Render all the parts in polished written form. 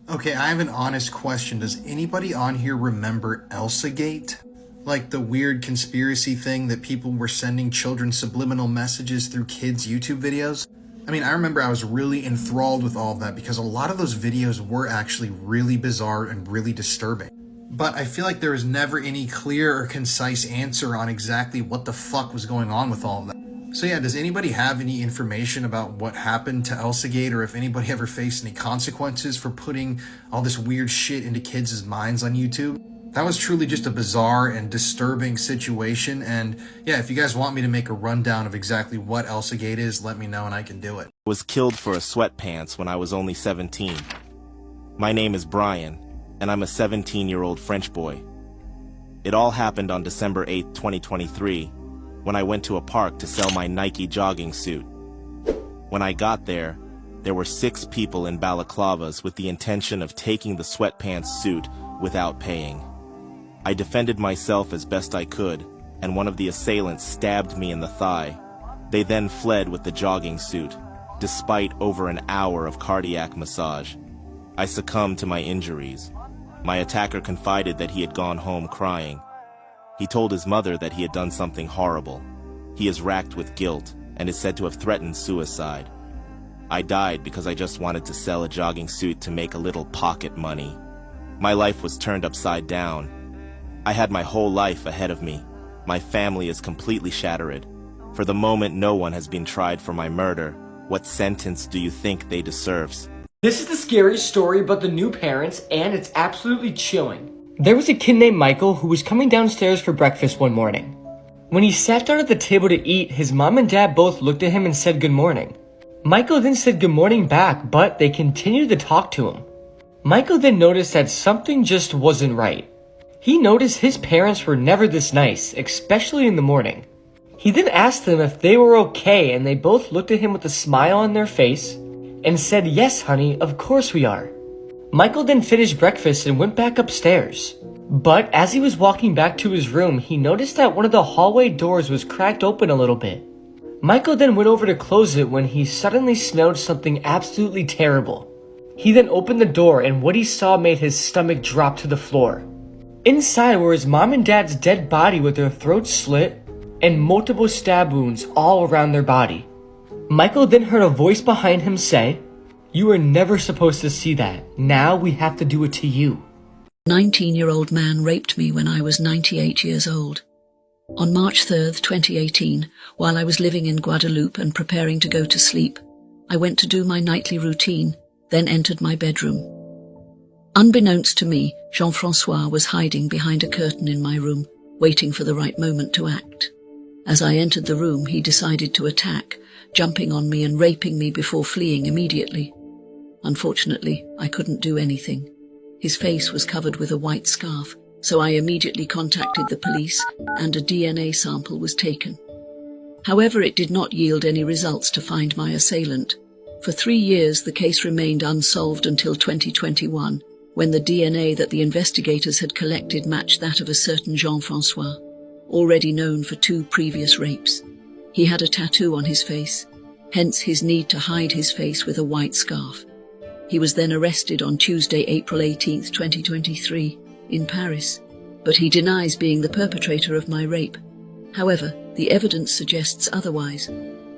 Okay, I have an honest question. Does anybody on here remember ElsaGate? Like the weird conspiracy thing that people were sending children subliminal messages through kids' YouTube videos? I mean, I remember I was really enthralled with all of that because a lot of those videos were actually really bizarre and really disturbing. But I feel like there was never any clear or concise answer on exactly what the fuck was going on with all of that. So yeah, does anybody have any information about what happened to ElsaGate, or if anybody ever faced any consequences for putting all this weird shit into kids' minds on YouTube? That was truly just a bizarre and disturbing situation, and yeah, if you guys want me to make a rundown of exactly what ElsaGate is, let me know and I can do it. Was killed for a sweatpants when I was only 17. My name is Brian, and I'm a 17-year-old French boy. It all happened on December 8, 2023, when I went to a park to sell my Nike jogging suit. When I got there were 6 people in balaclavas with the intention of taking the sweatpants suit without paying. I defended myself as best I could, and one of the assailants stabbed me in the thigh. They then fled with the jogging suit, despite over an hour of cardiac massage. I succumbed to my injuries. My attacker confided that he had gone home crying. He told his mother that he had done something horrible. He is racked with guilt and is said to have threatened suicide. I died because I just wanted to sell a jogging suit to make a little pocket money. My life was turned upside down. I had my whole life ahead of me. My family is completely shattered. For the moment, no one has been tried for my murder. What sentence do you think they deserves? This is the scariest story about the new parents, and it's absolutely chilling. There was a kid named Michael who was coming downstairs for breakfast one morning. When he sat down at the table to eat, his mom and dad both looked at him and said good morning. Michael then said good morning back, but they continued to talk to him. Michael then noticed that something just wasn't right. He noticed his parents were never this nice, especially in the morning. He then asked them if they were okay, and they both looked at him with a smile on their face and said, "Yes, honey, of course we are." Michael then finished breakfast and went back upstairs. But as he was walking back to his room, he noticed that one of the hallway doors was cracked open a little bit. Michael then went over to close it when he suddenly smelled something absolutely terrible. He then opened the door, and what he saw made his stomach drop to the floor. Inside were his mom and dad's dead body with their throats slit and multiple stab wounds all around their body. Michael then heard a voice behind him say, "You were never supposed to see that. Now we have to do it to you." 19-year-old man raped me when I was 98 years old. On March 3rd, 2018, while I was living in Guadeloupe and preparing to go to sleep, I went to do my nightly routine, then entered my bedroom. Unbeknownst to me, Jean-Francois was hiding behind a curtain in my room, waiting for the right moment to act. As I entered the room, he decided to attack, jumping on me and raping me before fleeing immediately. Unfortunately, I couldn't do anything. His face was covered with a white scarf, so I immediately contacted the police and a DNA sample was taken. However, it did not yield any results to find my assailant. For 3 years, the case remained unsolved until 2021, when the DNA that the investigators had collected matched that of a certain Jean-Francois, already known for 2 previous rapes. He had a tattoo on his face, hence his need to hide his face with a white scarf. He was then arrested on Tuesday, April 18, 2023, in Paris, but he denies being the perpetrator of my rape. However, the evidence suggests otherwise.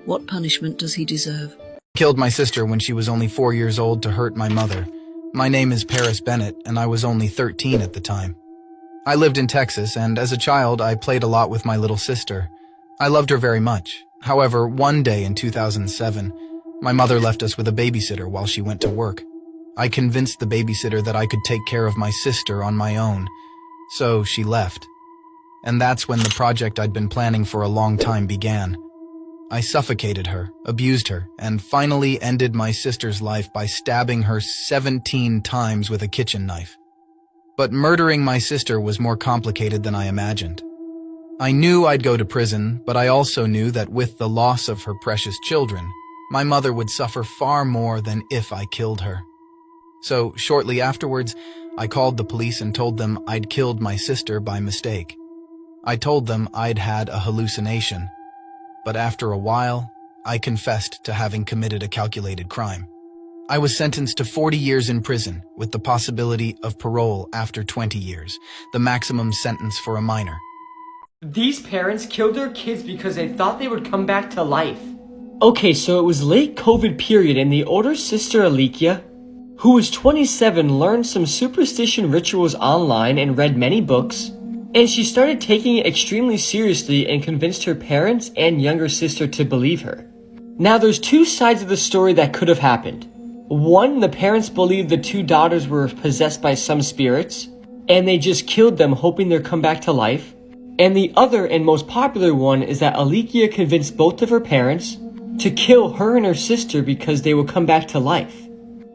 What punishment does he deserve? Killed my sister when she was only 4 years old to hurt my mother. My name is Paris Bennett, and I was only 13 at the time. I lived in Texas, and as a child, I played a lot with my little sister. I loved her very much. However, one day in 2007, my mother left us with a babysitter while she went to work. I convinced the babysitter that I could take care of my sister on my own, so she left. And that's when the project I'd been planning for a long time began. I suffocated her, abused her, and finally ended my sister's life by stabbing her 17 times with a kitchen knife. But murdering my sister was more complicated than I imagined. I knew I'd go to prison, but I also knew that with the loss of her precious children, my mother would suffer far more than if I killed her. So shortly afterwards, I called the police and told them I'd killed my sister by mistake. I told them I'd had a hallucination. But after a while, I confessed to having committed a calculated crime. I was sentenced to 40 years in prison with the possibility of parole after 20 years, the maximum sentence for a minor. These parents killed their kids because they thought they would come back to life. Okay, so it was late COVID period and the older sister Alicia, who was 27, learned some superstition rituals online and read many books, and she started taking it extremely seriously and convinced her parents and younger sister to believe her. Now there's two sides of the story that could have happened. One, the parents believed the two daughters were possessed by some spirits, and they just killed them hoping they'd come back to life. And the other and most popular one is that Alicia convinced both of her parents to kill her and her sister because they would come back to life.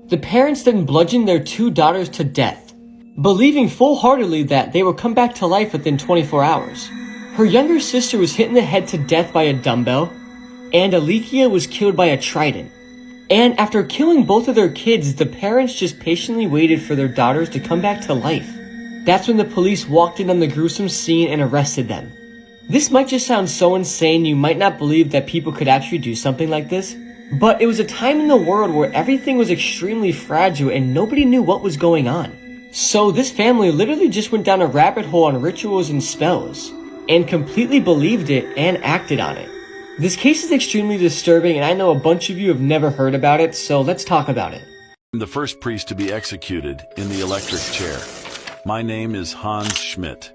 The parents then bludgeoned their two daughters to death, believing full-heartedly that they would come back to life within 24 hours. Her younger sister was hit in the head to death by a dumbbell, and Alicia was killed by a trident. And after killing both of their kids, the parents just patiently waited for their daughters to come back to life. That's when the police walked in on the gruesome scene and arrested them. This might just sound so insane you might not believe that people could actually do something like this, but it was a time in the world where everything was extremely fragile and nobody knew what was going on. So this family literally just went down a rabbit hole on rituals and spells, and completely believed it and acted on it. This case is extremely disturbing, and I know a bunch of you have never heard about it, so let's talk about it. I'm the first priest to be executed in the electric chair. My name is Hans Schmidt.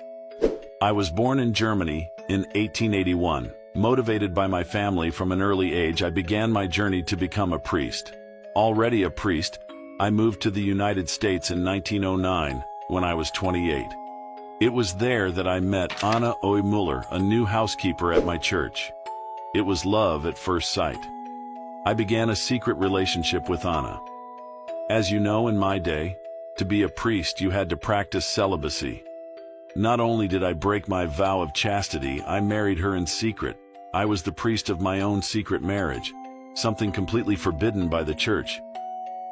I was born in Germany in 1881. Motivated by my family from an early age, I began my journey to become a priest. Already a priest, I moved to the United States in 1909 when I was 28. It was there that I met Anna Oemüller, a new housekeeper at my church. It was love at first sight. I began a secret relationship with Anna. As you know, in my day, to be a priest you had to practice celibacy. Not only did I break my vow of chastity, I married her in secret. I was the priest of my own secret marriage, something completely forbidden by the church.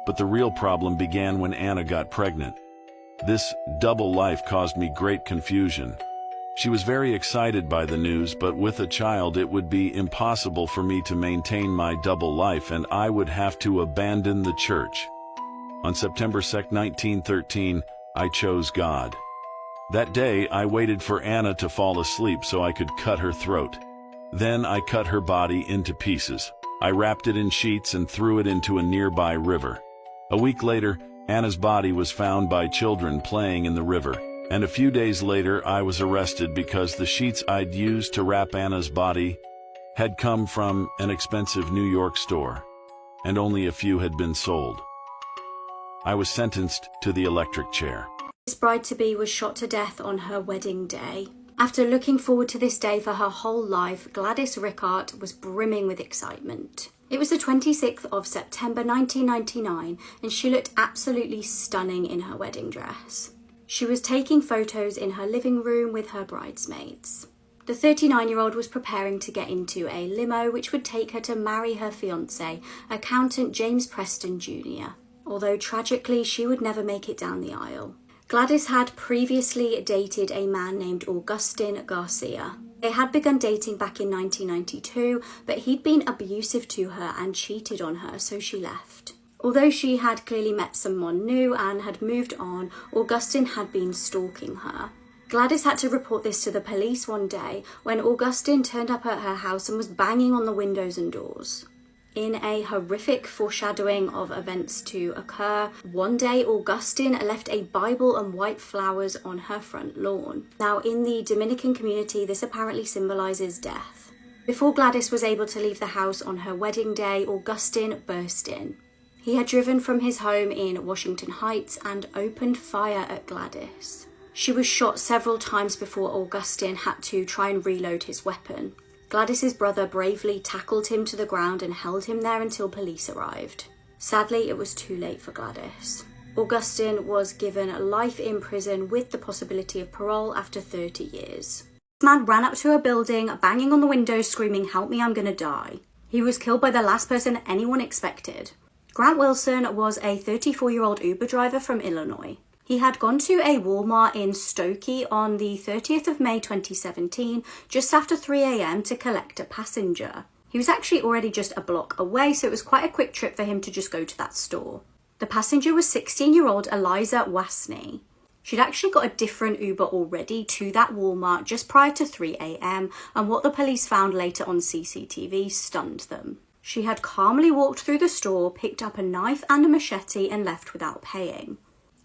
But the real problem began when Anna got pregnant. This double life caused me great confusion. She was very excited by the news, but with a child it would be impossible for me to maintain my double life and I would have to abandon the church. On September 2, 1913, I chose God. That day, I waited for Anna to fall asleep so I could cut her throat. Then I cut her body into pieces. I wrapped it in sheets and threw it into a nearby river. A week later, Anna's body was found by children playing in the river. And a few days later, I was arrested because the sheets I'd used to wrap Anna's body had come from an expensive New York store, and only a few had been sold. I was sentenced to the electric chair. This bride-to-be was shot to death on her wedding day. After looking forward to this day for her whole life, Gladys Rickard was brimming with excitement. It was the 26th of September 1999, and she looked absolutely stunning in her wedding dress. She was taking photos in her living room with her bridesmaids. The 39-year-old was preparing to get into a limo which would take her to marry her fiancé, accountant James Preston Jr., although tragically she would never make it down the aisle. Gladys had previously dated a man named Augustin Garcia. They had begun dating back in 1992, but he'd been abusive to her and cheated on her, so she left. Although she had clearly met someone new and had moved on, Augustin had been stalking her. Gladys had to report this to the police one day when Augustin turned up at her house and was banging on the windows and doors. In a horrific foreshadowing of events to occur, one day Augustin left a Bible and white flowers on her front lawn. Now, in the Dominican community, this apparently symbolises death. Before Gladys was able to leave the house on her wedding day, Augustin burst in. He had driven from his home in Washington Heights and opened fire at Gladys. She was shot several times before Augustin had to try and reload his weapon. Gladys's brother bravely tackled him to the ground and held him there until police arrived. Sadly, it was too late for Gladys. Augustin was given life in prison with the possibility of parole after 30 years. This man ran up to a building, banging on the windows, screaming, "Help me, I'm gonna die." He was killed by the last person anyone expected. Grant Wilson was a 34-year-old Uber driver from Illinois. He had gone to a Walmart in Stokey on the 30th of May 2017, just after 3 a.m. to collect a passenger. He was actually already just a block away, so it was quite a quick trip for him to just go to that store. The passenger was 16-year-old Eliza Wasney. She'd actually got a different Uber already to that Walmart just prior to 3 a.m, and what the police found later on CCTV stunned them. She had calmly walked through the store, picked up a knife and a machete, and left without paying.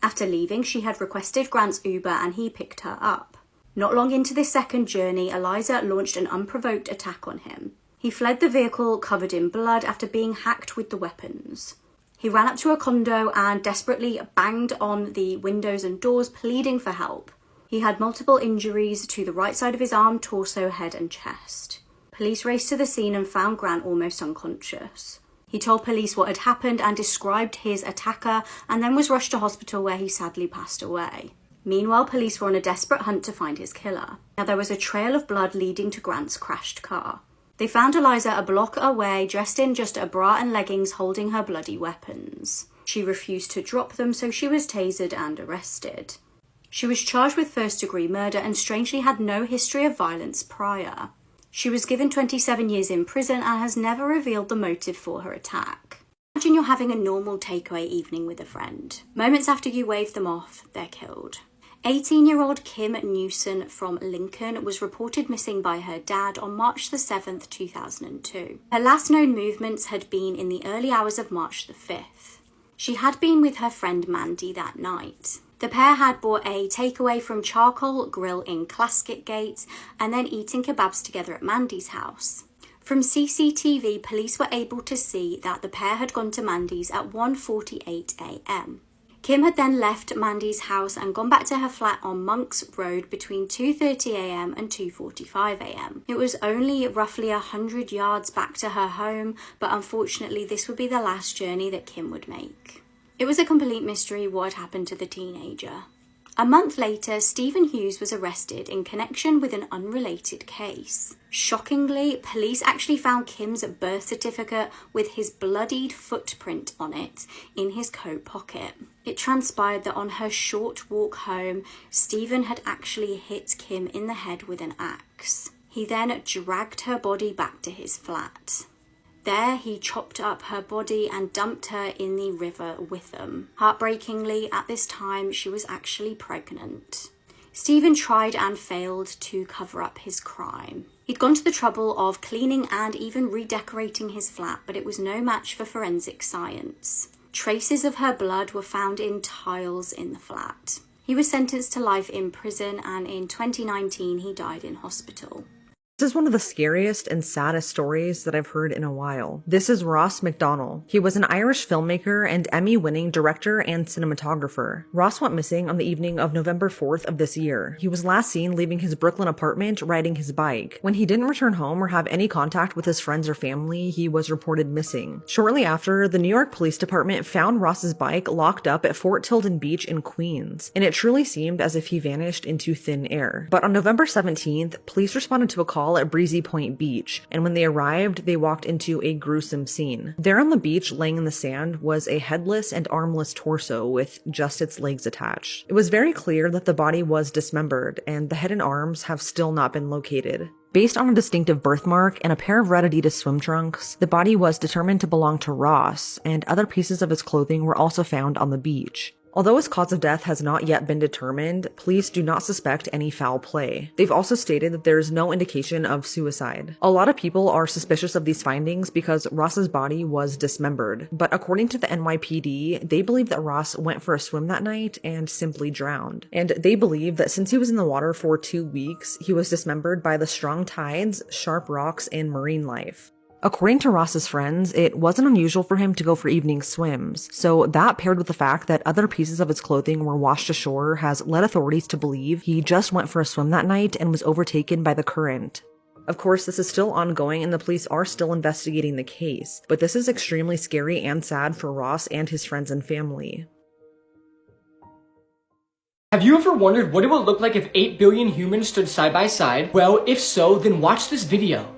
After leaving, she had requested Grant's Uber and he picked her up. Not long into this second journey, Eliza launched an unprovoked attack on him. He fled the vehicle covered in blood after being hacked with the weapons. He ran up to a condo and desperately banged on the windows and doors, pleading for help. He had multiple injuries to the right side of his arm, torso, head and chest. Police raced to the scene and found Grant almost unconscious. He told police what had happened and described his attacker, and then was rushed to hospital where he sadly passed away. Meanwhile, police were on a desperate hunt to find his killer. Now, there was a trail of blood leading to Grant's crashed car. They found Eliza a block away, dressed in just a bra and leggings, holding her bloody weapons. She refused to drop them, so she was tasered and arrested. She was charged with first-degree murder and strangely had no history of violence prior. She was given 27 years in prison and has never revealed the motive for her attack. Imagine you're having a normal takeaway evening with a friend. Moments after you wave them off, they're killed. 18-year-old Kim Newson from Lincoln was reported missing by her dad on March the 7th, 2002. Her last known movements had been in the early hours of March the 5th. She had been with her friend Mandy that night. The pair had bought a takeaway from Charcoal Grill in Clasket Gate and then eating kebabs together at Mandy's house. From CCTV, police were able to see that the pair had gone to Mandy's at 1:48 a.m. Kim had then left Mandy's house and gone back to her flat on Monks Road between 2:30 a.m. and 2:45 a.m. It was only roughly 100 yards back to her home, but unfortunately this would be the last journey that Kim would make. It was a complete mystery what had happened to the teenager. A month later, Stephen Hughes was arrested in connection with an unrelated case. Shockingly, police actually found Kim's birth certificate with his bloodied footprint on it in his coat pocket. It transpired that on her short walk home, Stephen had actually hit Kim in the head with an axe. He then dragged her body back to his flat. There, he chopped up her body and dumped her in the river with them. Heartbreakingly, at this time, she was actually pregnant. Stephen tried and failed to cover up his crime. He'd gone to the trouble of cleaning and even redecorating his flat, but it was no match for forensic science. Traces of her blood were found in tiles in the flat. He was sentenced to life in prison, and in 2019, he died in hospital. This is one of the scariest and saddest stories that I've heard in a while. This is Ross MacDonald. He was an Irish filmmaker and Emmy-winning director and cinematographer. Ross went missing on the evening of November 4th of this year. He was last seen leaving his Brooklyn apartment riding his bike. When he didn't return home or have any contact with his friends or family, he was reported missing. Shortly after, the New York Police Department found Ross's bike locked up at Fort Tilden Beach in Queens, and it truly seemed as if he vanished into thin air. But on November 17th, police responded to a call at Breezy Point Beach, and when they arrived, they walked into a gruesome scene. There on the beach, laying in the sand, was a headless and armless torso with just its legs attached. It was very clear that the body was dismembered, and the head and arms have still not been located. Based on a distinctive birthmark and a pair of red Adidas swim trunks, the body was determined to belong to Ross, and other pieces of his clothing were also found on the beach. Although his cause of death has not yet been determined, police do not suspect any foul play. They've also stated that there is no indication of suicide. A lot of people are suspicious of these findings because Ross's body was dismembered, but according to the NYPD, they believe that Ross went for a swim that night and simply drowned. And they believe that since he was in the water for 2 weeks, he was dismembered by the strong tides, sharp rocks, and marine life. According to Ross's friends, it wasn't unusual for him to go for evening swims, so that paired with the fact that other pieces of his clothing were washed ashore has led authorities to believe he just went for a swim that night and was overtaken by the current. Of course, this is still ongoing and the police are still investigating the case, but this is extremely scary and sad for Ross and his friends and family. Have you ever wondered what it would look like if 8 billion humans stood side by side? Well, if so, then watch this video.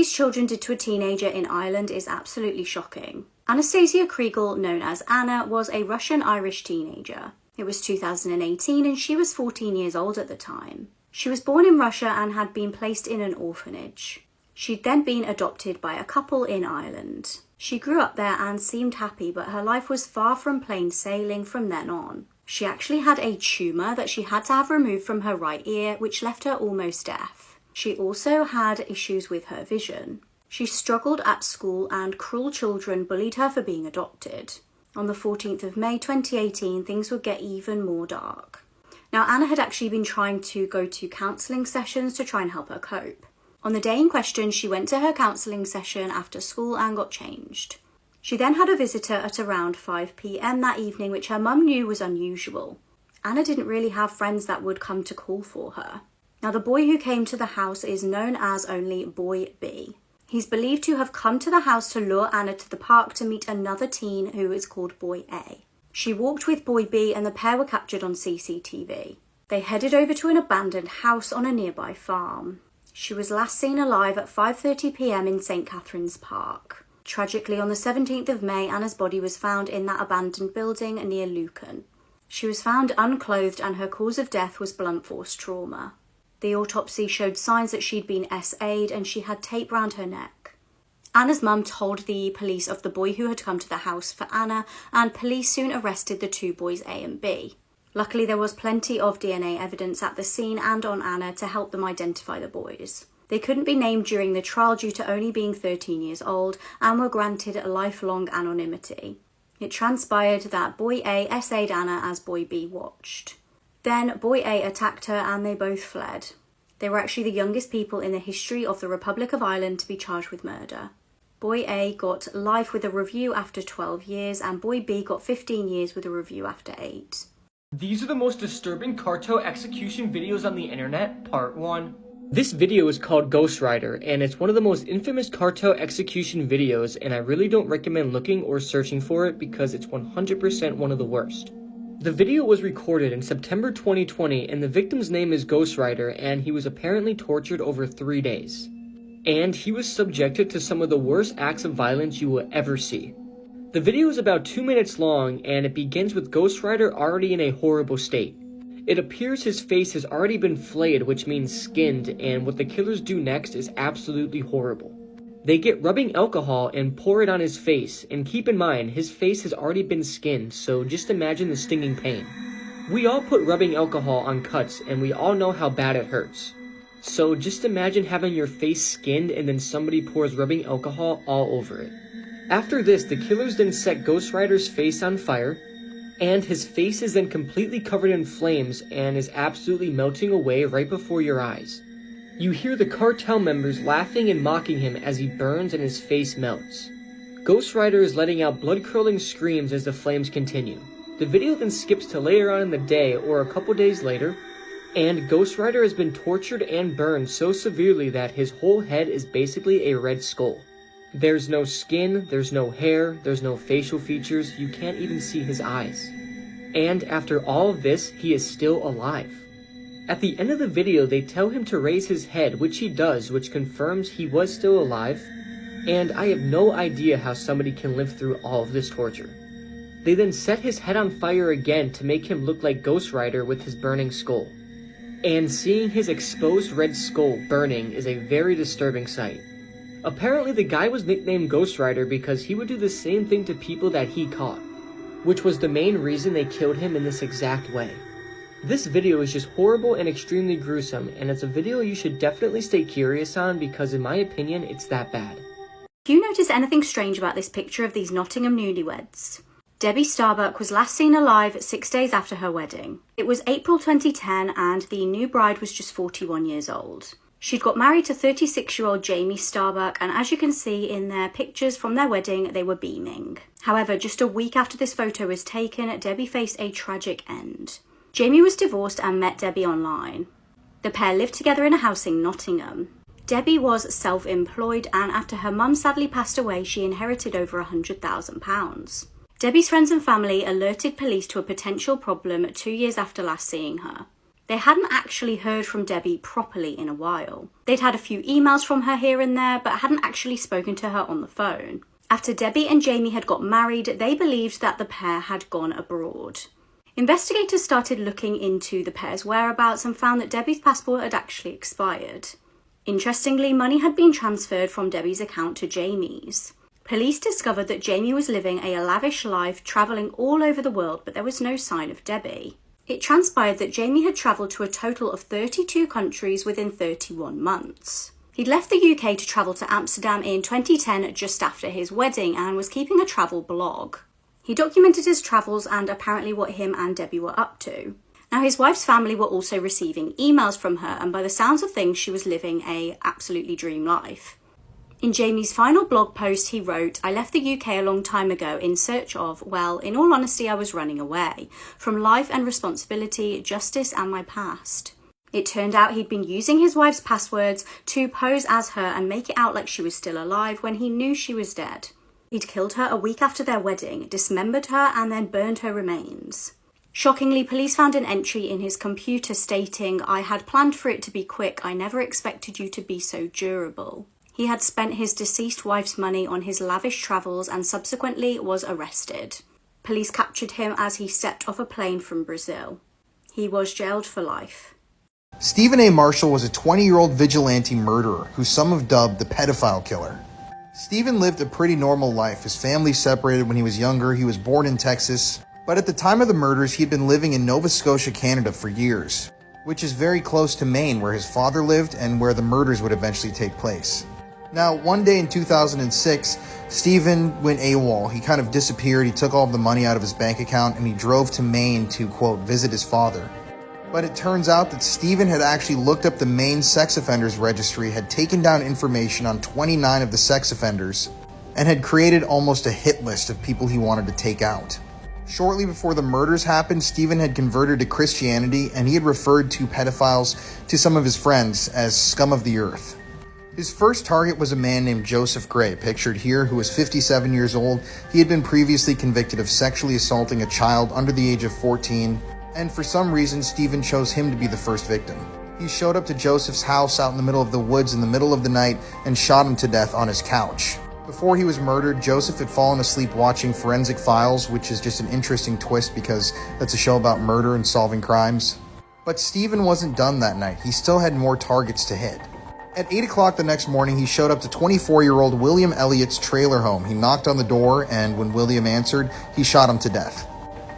these children did to a teenager in Ireland is absolutely shocking. Anastasia Kriegel, known as Anna, was a Russian-Irish teenager. It was 2018 and she was 14 years old at the time. She was born in Russia and had been placed in an orphanage. She'd then been adopted by a couple in Ireland. She grew up there and seemed happy, but her life was far from plain sailing from then on. She actually had a tumour that she had to have removed from her right ear, which left her almost deaf. She also had issues with her vision. She struggled at school and cruel children bullied her for being adopted. On the 14th of May 2018, things would get even more dark. Now, Anna had actually been trying to go to counselling sessions to try and help her cope. On the day in question, she went to her counselling session after school and got changed. She then had a visitor at around 5 p.m. that evening, which her mum knew was unusual. Anna didn't really have friends that would come to call for her. Now, the boy who came to the house is known as only Boy B. He's believed to have come to the house to lure Anna to the park to meet another teen who is called Boy A. She walked with Boy B and the pair were captured on CCTV. They headed over to an abandoned house on a nearby farm. She was last seen alive at 5:30 p.m. in St. Catherine's Park. Tragically, on the 17th of May, Anna's body was found in that abandoned building near Lucan. She was found unclothed and her cause of death was blunt force trauma. The autopsy showed signs that she'd been SA'd and she had tape round her neck. Anna's mum told the police of the boy who had come to the house for Anna, and police soon arrested the two boys A and B. Luckily, there was plenty of DNA evidence at the scene and on Anna to help them identify the boys. They couldn't be named during the trial due to only being 13 years old and were granted a lifelong anonymity. It transpired that Boy A SA'd Anna as Boy B watched. Then Boy A attacked her and they both fled. They were actually the youngest people in the history of the Republic of Ireland to be charged with murder. Boy A got life with a review after 12 years and Boy B got 15 years with a review after 8. These are the most disturbing cartel execution videos on the internet, part 1. This video is called Ghost Rider, and it's one of the most infamous cartel execution videos, and I really don't recommend looking or searching for it because it's 100% one of the worst. The video was recorded in September 2020, and the victim's name is Ghost Rider, and he was apparently tortured over 3 days. And he was subjected to some of the worst acts of violence you will ever see. The video is about 2 minutes long, and it begins with Ghost Rider already in a horrible state. It appears his face has already been flayed, which means skinned, and what the killers do next is absolutely horrible. They get rubbing alcohol and pour it on his face, and keep in mind, his face has already been skinned, so just imagine the stinging pain. We all put rubbing alcohol on cuts, and we all know how bad it hurts. So just imagine having your face skinned and then somebody pours rubbing alcohol all over it. After this, the killers then set Ghost Rider's face on fire, and his face is then completely covered in flames and is absolutely melting away right before your eyes. You hear the cartel members laughing and mocking him as he burns and his face melts. Ghost Rider is letting out blood-curdling screams as the flames continue. The video then skips to later on in the day or a couple days later, and Ghost Rider has been tortured and burned so severely that his whole head is basically a red skull. There's no skin, there's no hair, there's no facial features, you can't even see his eyes. And after all of this, he is still alive. At the end of the video, they tell him to raise his head, which he does, which confirms he was still alive, and I have no idea how somebody can live through all of this torture. They then set his head on fire again to make him look like Ghost Rider with his burning skull. And seeing his exposed red skull burning is a very disturbing sight. Apparently the guy was nicknamed Ghost Rider because he would do the same thing to people that he caught, which was the main reason they killed him in this exact way. This video is just horrible and extremely gruesome, and it's a video you should definitely stay curious on because in my opinion, it's that bad. Do you notice anything strange about this picture of these Nottingham newlyweds? Debbie Starbuck was last seen alive 6 days after her wedding. It was April 2010 and the new bride was just 41 years old. She'd got married to 36-year-old Jamie Starbuck, and as you can see in their pictures from their wedding, they were beaming. However, just a week after this photo was taken, Debbie faced a tragic end. Jamie was divorced and met Debbie online. The pair lived together in a house in Nottingham. Debbie was self-employed, and after her mum sadly passed away, she inherited over £100,000. Debbie's friends and family alerted police to a potential problem 2 years after last seeing her. They hadn't actually heard from Debbie properly in a while. They'd had a few emails from her here and there, but hadn't actually spoken to her on the phone. After Debbie and Jamie had got married, they believed that the pair had gone abroad. Investigators started looking into the pair's whereabouts and found that Debbie's passport had actually expired. Interestingly, money had been transferred from Debbie's account to Jamie's. Police discovered that Jamie was living a lavish life, travelling all over the world, but there was no sign of Debbie. It transpired that Jamie had travelled to a total of 32 countries within 31 months. He'd left the UK to travel to Amsterdam in 2010 just after his wedding and was keeping a travel blog. He documented his travels and apparently what him and Debbie were up to. Now, his wife's family were also receiving emails from her, and by the sounds of things, she was living a absolutely dream life. In Jamie's final blog post, he wrote, "I left the UK a long time ago in search of, well, in all honesty, I was running away from life and responsibility, justice and my past." It turned out he'd been using his wife's passwords to pose as her and make it out like she was still alive when he knew she was dead. He'd killed her a week after their wedding, dismembered her and then burned her remains. Shockingly, police found an entry in his computer stating, "I had planned for it to be quick. I never expected you to be so durable." He had spent his deceased wife's money on his lavish travels and subsequently was arrested. Police captured him as he stepped off a plane from Brazil. He was jailed for life. Stephen A. Marshall was a 20-year-old vigilante murderer who some have dubbed the pedophile killer. Stephen lived a pretty normal life. His family separated when he was younger. He was born in Texas. But at the time of the murders, he had been living in Nova Scotia, Canada for years, which is very close to Maine, where his father lived and where the murders would eventually take place. Now, one day in 2006, Stephen went AWOL. He kind of disappeared. He took all of the money out of his bank account and he drove to Maine to, quote, visit his father. But it turns out that Stephen had actually looked up the Maine sex offenders registry, had taken down information on 29 of the sex offenders, and had created almost a hit list of people he wanted to take out. Shortly before the murders happened, Stephen had converted to Christianity and he had referred to pedophiles to some of his friends as scum of the earth. His first target was a man named Joseph Gray, pictured here, who was 57 years old. He had been previously convicted of sexually assaulting a child under the age of 14, and for some reason, Stephen chose him to be the first victim. He showed up to Joseph's house out in the middle of the woods in the middle of the night and shot him to death on his couch. Before he was murdered, Joseph had fallen asleep watching Forensic Files, which is just an interesting twist because that's a show about murder and solving crimes. But Stephen wasn't done that night. He still had more targets to hit. At 8 o'clock the next morning, he showed up to 24-year-old William Elliott's trailer home. He knocked on the door, and when William answered, he shot him to death.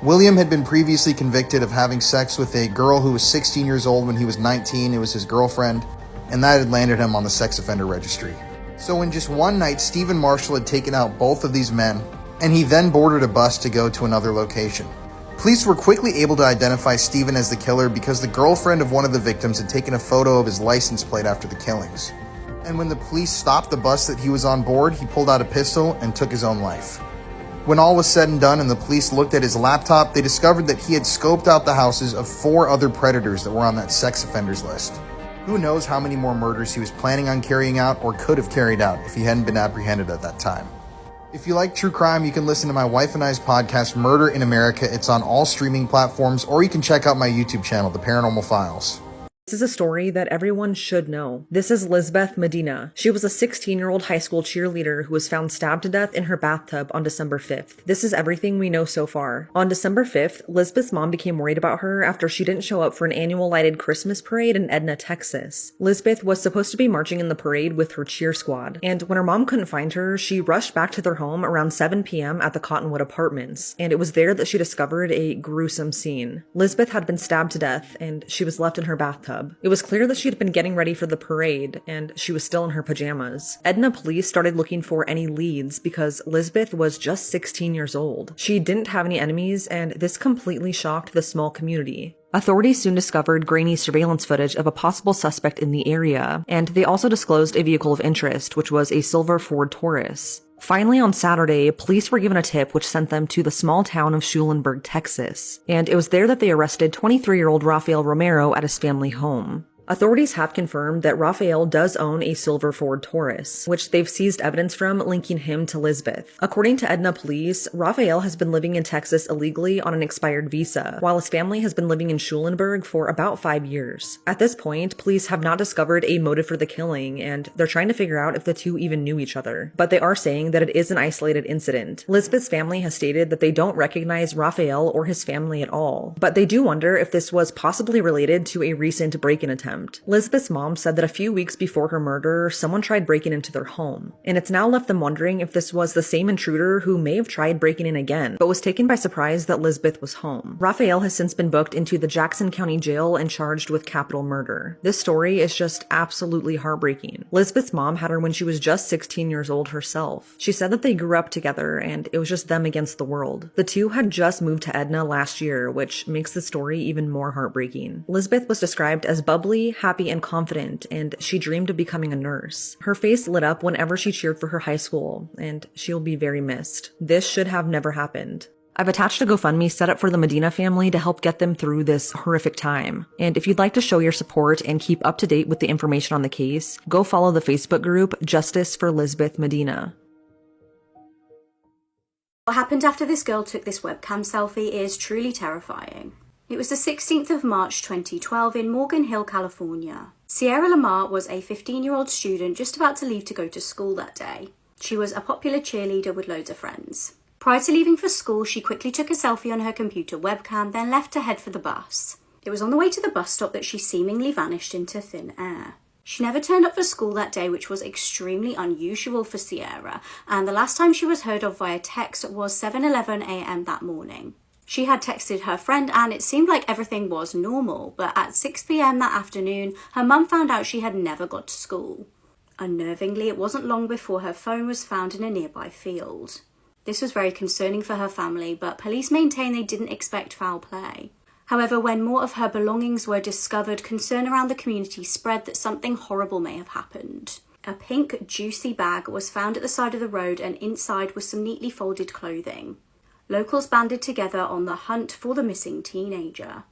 William had been previously convicted of having sex with a girl who was 16 years old when he was 19. It was his girlfriend, and that had landed him on the sex offender registry. So in just one night, Stephen Marshall had taken out both of these men, and he then boarded a bus to go to another location. Police were quickly able to identify Stephen as the killer because the girlfriend of one of the victims had taken a photo of his license plate after the killings. And when the police stopped the bus that he was on board, he pulled out a pistol and took his own life. When all was said and done and the police looked at his laptop, they discovered that he had scoped out the houses of 4 other predators that were on that sex offenders list. Who knows how many more murders he was planning on carrying out or could have carried out if he hadn't been apprehended at that time. If you like true crime, you can listen to my wife and I's podcast, Murder in America. It's on all streaming platforms, or you can check out my YouTube channel, The Paranormal Files. This is a story that everyone should know. This is Lizbeth Medina. She was a 16-year-old high school cheerleader who was found stabbed to death in her bathtub on December 5th. This is everything we know so far. On December 5th, Lizbeth's mom became worried about her after she didn't show up for an annual lighted Christmas parade in Edna, Texas. Lizbeth was supposed to be marching in the parade with her cheer squad, and when her mom couldn't find her, she rushed back to their home around 7 p.m. at the Cottonwood Apartments, and it was there that she discovered a gruesome scene. Lizbeth had been stabbed to death, and she was left in her bathtub. It was clear that she had been getting ready for the parade, and she was still in her pajamas. Edna police started looking for any leads because Lizbeth was just 16 years old. She didn't have any enemies, and this completely shocked the small community. Authorities soon discovered grainy surveillance footage of a possible suspect in the area, and they also disclosed a vehicle of interest, which was a silver Ford Taurus. Finally, on Saturday, police were given a tip which sent them to the small town of Schulenburg, Texas, and it was there that they arrested 23-year-old Rafael Romero at his family home. Authorities have confirmed that Raphael does own a silver Ford Taurus, which they've seized evidence from linking him to Lisbeth. According to Edna police, Raphael has been living in Texas illegally on an expired visa, while his family has been living in Schulenburg for about 5 years. At this point, police have not discovered a motive for the killing, and they're trying to figure out if the two even knew each other. But they are saying that it is an isolated incident. Lisbeth's family has stated that they don't recognize Raphael or his family at all, but they do wonder if this was possibly related to a recent break-in attempt. Lisbeth's mom said that a few weeks before her murder, someone tried breaking into their home, and it's now left them wondering if this was the same intruder who may have tried breaking in again, but was taken by surprise that Lisbeth was home. Raphael has since been booked into the Jackson County Jail and charged with capital murder. This story is just absolutely heartbreaking. Lisbeth's mom had her when she was just 16 years old herself. She said that they grew up together, and it was just them against the world. The two had just moved to Edna last year, which makes the story even more heartbreaking. Lisbeth was described as bubbly, happy, and confident, and she dreamed of becoming a nurse. Her face lit up whenever she cheered for her high school, and she'll be very missed. This should have never happened. I've attached a GoFundMe set up for the Medina family to help get them through this horrific time. And if you'd like to show your support and keep up to date with the information on the case, go follow the Facebook group Justice for Lisbeth Medina. What happened after this girl took this webcam selfie is truly terrifying. It was the 16th of March 2012 in Morgan Hill, California. Sierra Lamar was a 15-year-old student just about to leave to go to school that day. She was a popular cheerleader with loads of friends. Prior to leaving for school, she quickly took a selfie on her computer webcam, then left to head for the bus. It was on the way to the bus stop that she seemingly vanished into thin air. She never turned up for school that day, which was extremely unusual for Sierra, and the last time she was heard of via text was 7:11 a.m. that morning. She had texted her friend and it seemed like everything was normal, but at 6 p.m. that afternoon, her mum found out she had never got to school. Unnervingly, it wasn't long before her phone was found in a nearby field. This was very concerning for her family, but police maintain they didn't expect foul play. However, when more of her belongings were discovered, concern around the community spread that something horrible may have happened. A pink, juicy bag was found at the side of the road and inside was some neatly folded clothing. Locals banded together on the hunt for the missing teenager.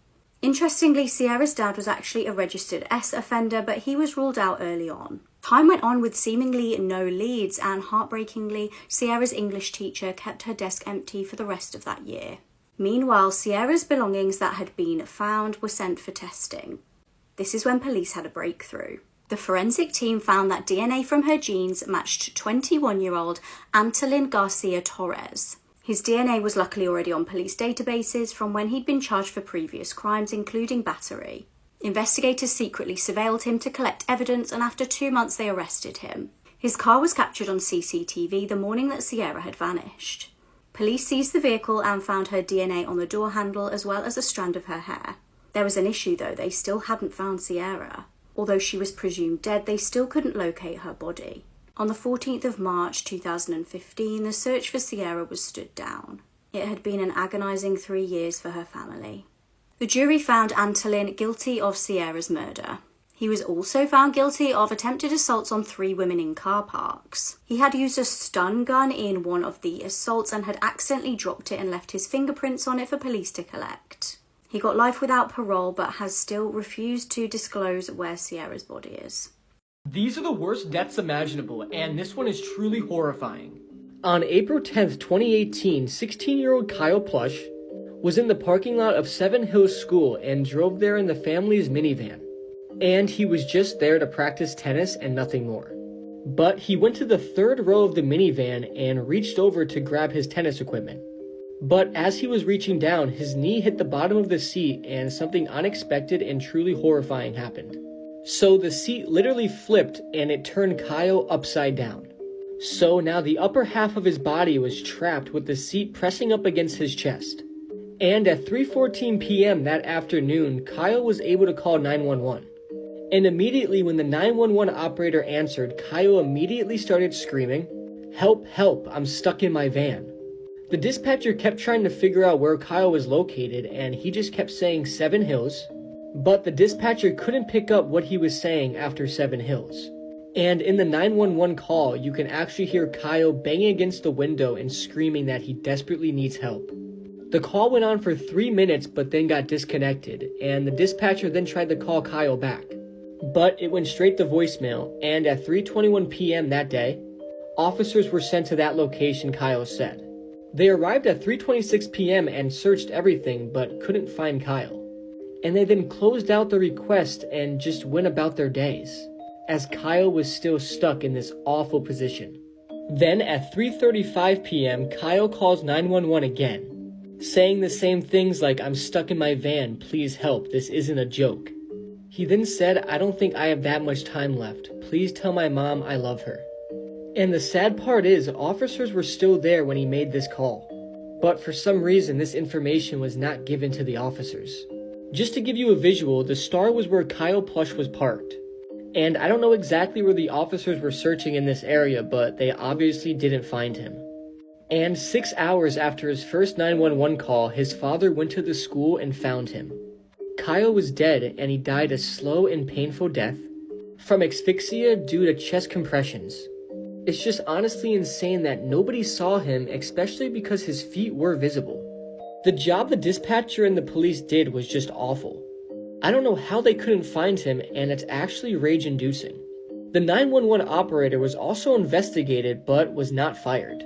Interestingly, Sierra's dad was actually a registered S offender, but he was ruled out early on. Time went on with seemingly no leads, and heartbreakingly, Sierra's English teacher kept her desk empty for the rest of that year. Meanwhile, Sierra's belongings that had been found were sent for testing. This is when police had a breakthrough. The forensic team found that DNA from her genes matched 21-year-old Antolin Garcia Torres. His DNA was luckily already on police databases from when he'd been charged for previous crimes, including battery. Investigators secretly surveilled him to collect evidence, and after 2 months they arrested him. His car was captured on CCTV the morning that Sierra had vanished. Police seized the vehicle and found her DNA on the door handle as well as a strand of her hair. There was an issue though, they still hadn't found Sierra. Although she was presumed dead, they still couldn't locate her body. On the 14th of March 2015, the search for Sierra was stood down. It had been an agonising 3 years for her family. The jury found Antolin guilty of Sierra's murder. He was also found guilty of attempted assaults on 3 women in car parks. He had used a stun gun in one of the assaults and had accidentally dropped it and left his fingerprints on it for police to collect. He got life without parole but has still refused to disclose where Sierra's body is. These are the worst deaths imaginable, and this one is truly horrifying. On April 10th, 2018, 16-year-old Kyle Plush was in the parking lot of Seven Hills School and drove there in the family's minivan. And he was just there to practice tennis and nothing more. But he went to the 3rd row of the minivan and reached over to grab his tennis equipment. But as he was reaching down, his knee hit the bottom of the seat and something unexpected and truly horrifying happened. So the seat literally flipped and it turned Kyle upside down. So now the upper half of his body was trapped with the seat pressing up against his chest. And at 3:14 p.m. that afternoon, Kyle was able to call 911. And immediately when the 911 operator answered, Kyle immediately started screaming, "Help, help, I'm stuck in my van." The dispatcher kept trying to figure out where Kyle was located and he just kept saying 7 Hills. But the dispatcher couldn't pick up what he was saying after 7 Hills. And in the 911 call, you can actually hear Kyle banging against the window and screaming that he desperately needs help. The call went on for 3 minutes but then got disconnected, and the dispatcher then tried to call Kyle back. But it went straight to voicemail, and at 3:21 p.m. that day, officers were sent to that location Kyle said. They arrived at 3:26 p.m. and searched everything but couldn't find Kyle. And they then closed out the request and just went about their days, as Kyle was still stuck in this awful position. Then at 3:35 p.m., Kyle calls 911 again, saying the same things like, "I'm stuck in my van, please help, this isn't a joke." He then said, "I don't think I have that much time left. Please tell my mom I love her." And the sad part is, officers were still there when he made this call. But for some reason, this information was not given to the officers. Just to give you a visual, the Star was where Kyle Plush was parked. And I don't know exactly where the officers were searching in this area, but they obviously didn't find him. And 6 hours after his first 911 call, his father went to the school and found him. Kyle was dead, and he died a slow and painful death from asphyxia due to chest compressions. It's just honestly insane that nobody saw him, especially because his feet were visible. The job the dispatcher and the police did was just awful. I don't know how they couldn't find him, and it's actually rage-inducing. The 911 operator was also investigated but was not fired.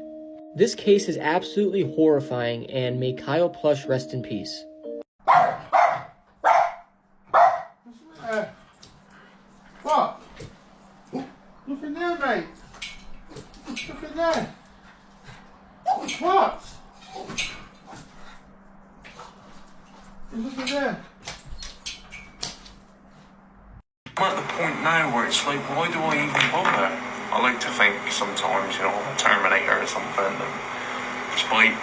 This case is absolutely horrifying, and may Kyle Plush rest in peace. What? Nothing there, mate. Nothing there. What? There's nothing there. I'm at the point now where it's like, why do I even bother? I like to think sometimes, I'm a Terminator or something, and despite,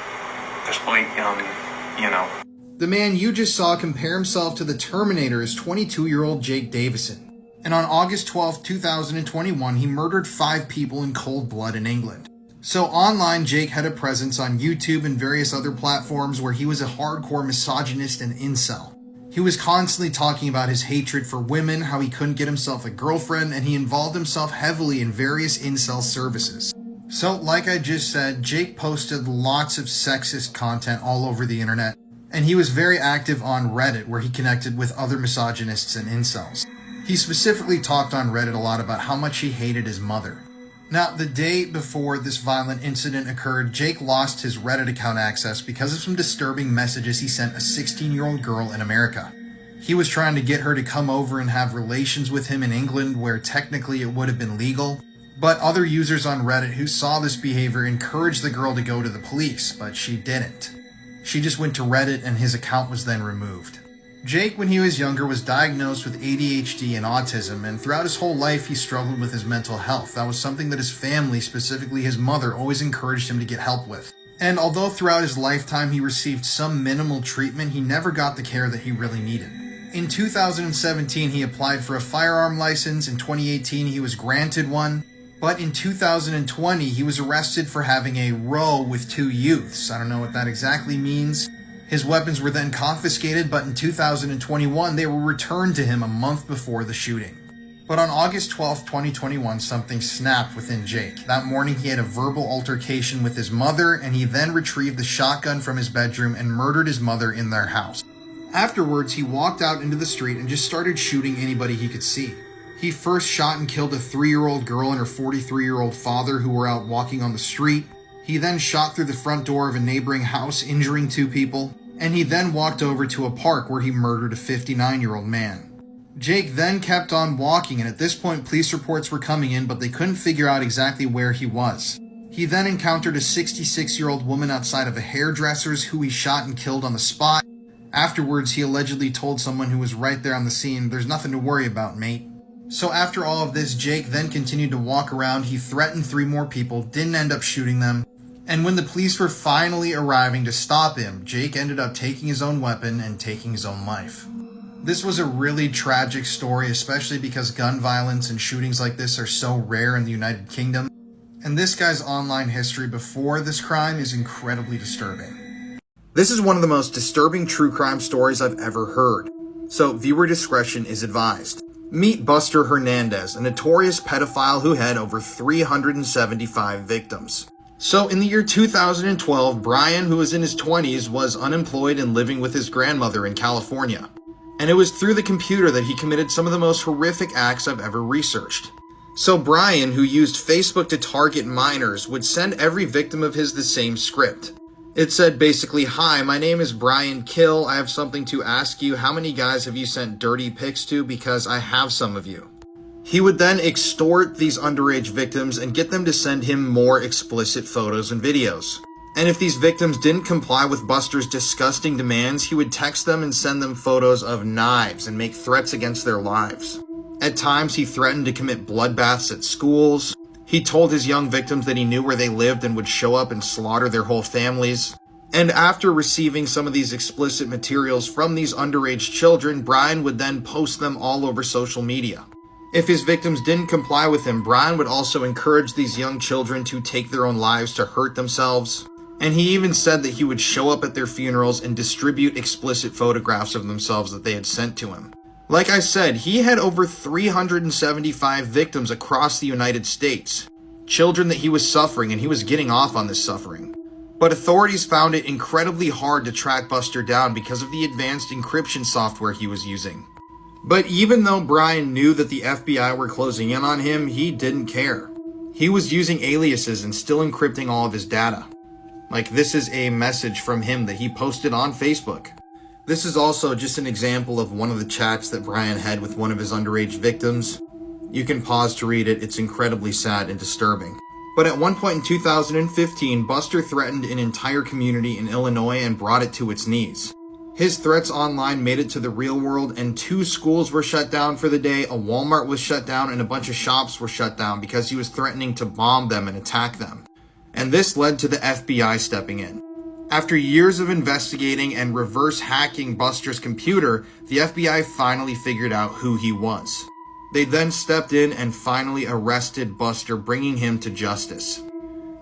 The man you just saw compare himself to the Terminator is 22-year-old Jake Davison. And on August 12, 2021, he murdered 5 people in cold blood in England. So online, Jake had a presence on YouTube and various other platforms where he was a hardcore misogynist and incel. He was constantly talking about his hatred for women, how he couldn't get himself a girlfriend, and he involved himself heavily in various incel services. So, like I just said, Jake posted lots of sexist content all over the internet, and he was very active on Reddit, where he connected with other misogynists and incels. He specifically talked on Reddit a lot about how much he hated his mother. Now, the day before this violent incident occurred, Jake lost his Reddit account access because of some disturbing messages he sent a 16-year-old girl in America. He was trying to get her to come over and have relations with him in England, where technically it would have been legal. But other users on Reddit who saw this behavior encouraged the girl to go to the police, but she didn't. She just went to Reddit and his account was then removed. Jake, when he was younger, was diagnosed with ADHD and autism, and throughout his whole life he struggled with his mental health. That was something that his family, specifically his mother, always encouraged him to get help with. And although throughout his lifetime he received some minimal treatment, he never got the care that he really needed. In 2017, he applied for a firearm license. In 2018, he was granted one. But in 2020, he was arrested for having a row with 2 youths. I don't know what that exactly means. His weapons were then confiscated, but in 2021, they were returned to him a month before the shooting. But on August 12, 2021, something snapped within Jake. That morning, he had a verbal altercation with his mother, and he then retrieved the shotgun from his bedroom and murdered his mother in their house. Afterwards, he walked out into the street and just started shooting anybody he could see. He first shot and killed a 3-year-old girl and her 43-year-old father who were out walking on the street. He then shot through the front door of a neighboring house, injuring 2 people. And he then walked over to a park where he murdered a 59-year-old man. Jake then kept on walking, and at this point police reports were coming in, but they couldn't figure out exactly where he was. He then encountered a 66-year-old woman outside of a hairdresser's who he shot and killed on the spot. Afterwards, he allegedly told someone who was right there on the scene, "There's nothing to worry about, mate." So after all of this, Jake then continued to walk around. He threatened 3 more people, didn't end up shooting them. And when the police were finally arriving to stop him, Jake ended up taking his own weapon and taking his own life. This was a really tragic story, especially because gun violence and shootings like this are so rare in the United Kingdom. And this guy's online history before this crime is incredibly disturbing. This is one of the most disturbing true crime stories I've ever heard. So viewer discretion is advised. Meet Buster Hernandez, a notorious pedophile who had over 375 victims. So in the year 2012, Brian, who was in his 20s, was unemployed and living with his grandmother in California. And it was through the computer that he committed some of the most horrific acts I've ever researched. So Brian, who used Facebook to target minors, would send every victim of his the same script. It said basically, "Hi, my name is Brian Kill. I have something to ask you. How many guys have you sent dirty pics to? Because I have some of you." He would then extort these underage victims and get them to send him more explicit photos and videos. And if these victims didn't comply with Buster's disgusting demands, he would text them and send them photos of knives and make threats against their lives. At times, he threatened to commit bloodbaths at schools. He told his young victims that he knew where they lived and would show up and slaughter their whole families. And after receiving some of these explicit materials from these underage children, Brian would then post them all over social media. If his victims didn't comply with him, Brian would also encourage these young children to take their own lives, to hurt themselves. And he even said that he would show up at their funerals and distribute explicit photographs of themselves that they had sent to him. Like I said, he had over 375 victims across the United States. Children that he was suffering, and he was getting off on this suffering. But authorities found it incredibly hard to track Buster down because of the advanced encryption software he was using. But even though Brian knew that the FBI were closing in on him, he didn't care. He was using aliases and still encrypting all of his data. Like, this is a message from him that he posted on Facebook. This is also just an example of one of the chats that Brian had with one of his underage victims. You can pause to read it. It's incredibly sad and disturbing. But at one point in 2015, Buster threatened an entire community in Illinois and brought it to its knees. His threats online made it to the real world, and 2 schools were shut down for the day, a Walmart was shut down, and a bunch of shops were shut down because he was threatening to bomb them and attack them. And this led to the FBI stepping in. After years of investigating and reverse hacking Buster's computer, the FBI finally figured out who he was. They then stepped in and finally arrested Buster, bringing him to justice.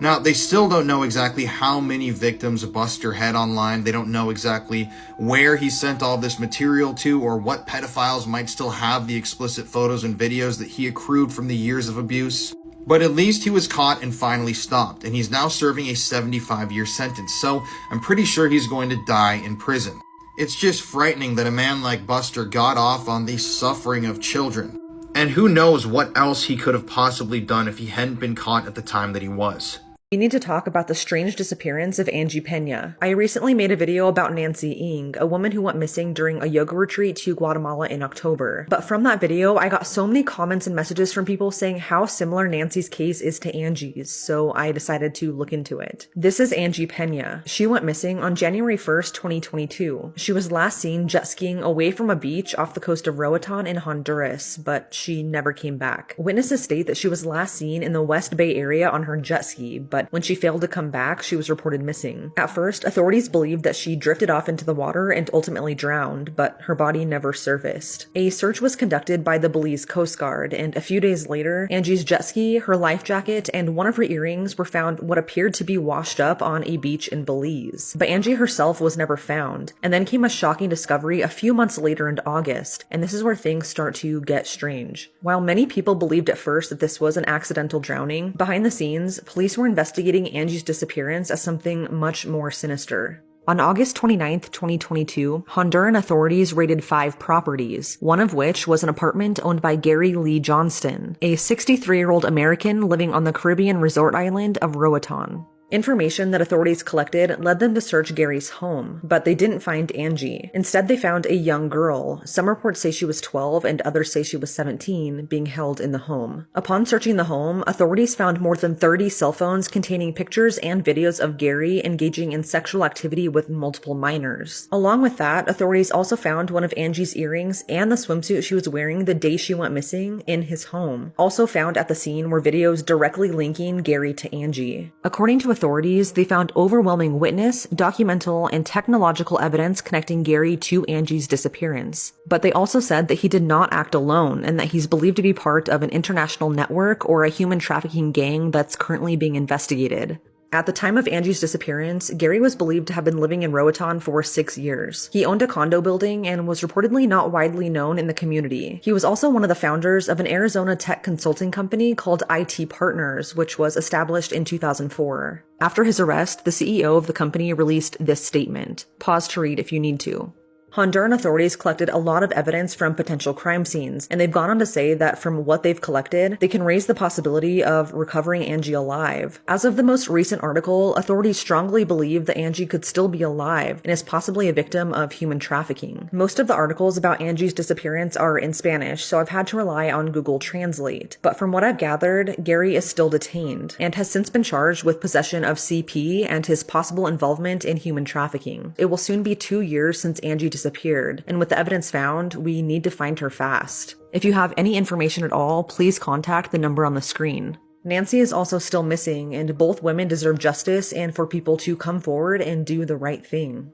Now, they still don't know exactly how many victims Buster had online. They don't know exactly where he sent all this material to or what pedophiles might still have the explicit photos and videos that he accrued from the years of abuse. But at least he was caught and finally stopped, and he's now serving a 75-year sentence, so I'm pretty sure he's going to die in prison. It's just frightening that a man like Buster got off on the suffering of children. And who knows what else he could have possibly done if he hadn't been caught at the time that he was. We need to talk about the strange disappearance of Angie Pena. I recently made a video about Nancy Ng, a woman who went missing during a yoga retreat to Guatemala in October. But from that video, I got so many comments and messages from people saying how similar Nancy's case is to Angie's, so I decided to look into it. This is Angie Pena. She went missing on January 1st, 2022. She was last seen jet skiing away from a beach off the coast of Roatan in Honduras, but she never came back. Witnesses state that she was last seen in the West Bay area on her jet ski, but when she failed to come back, she was reported missing. At first, authorities believed that she drifted off into the water and ultimately drowned, but her body never surfaced. A search was conducted by the Belize Coast Guard, and a few days later, Angie's jet ski, her life jacket, and one of her earrings were found what appeared to be washed up on a beach in Belize. But Angie herself was never found, and then came a shocking discovery a few months later in August, and this is where things start to get strange. While many people believed at first that this was an accidental drowning, behind the scenes, police were investigating Angie's disappearance as something much more sinister. On August 29, 2022, Honduran authorities raided 5 properties, one of which was an apartment owned by Gary Lee Johnston, a 63-year-old American living on the Caribbean resort island of Roatan. Information that authorities collected led them to search Gary's home, but they didn't find Angie. Instead, they found a young girl. Some reports say she was 12 and others say she was 17, being held in the home. Upon searching the home, authorities found more than 30 cell phones containing pictures and videos of Gary engaging in sexual activity with multiple minors. Along with that, authorities also found one of Angie's earrings and the swimsuit she was wearing the day she went missing in his home. Also found at the scene were videos directly linking Gary to Angie. According to authorities, they found overwhelming witness, documental, and technological evidence connecting Gary to Angie's disappearance. But they also said that he did not act alone and that he's believed to be part of an international network or a human trafficking gang that's currently being investigated. At the time of Angie's disappearance, Gary was believed to have been living in Roatan for 6 years. He owned a condo building and was reportedly not widely known in the community. He was also one of the founders of an Arizona tech consulting company called IT Partners, which was established in 2004. After his arrest, the CEO of the company released this statement. Pause to read if you need to. Honduran authorities collected a lot of evidence from potential crime scenes, and they've gone on to say that from what they've collected, they can raise the possibility of recovering Angie alive. As of the most recent article, authorities strongly believe that Angie could still be alive and is possibly a victim of human trafficking. Most of the articles about Angie's disappearance are in Spanish, so I've had to rely on Google Translate. But from what I've gathered, Gary is still detained and has since been charged with possession of CP and his possible involvement in human trafficking. It will soon be 2 years since Angie disappeared, and with the evidence found, we need to find her fast. If you have any information at all, please contact the number on the screen. Nancy is also still missing, and both women deserve justice and for people to come forward and do the right thing.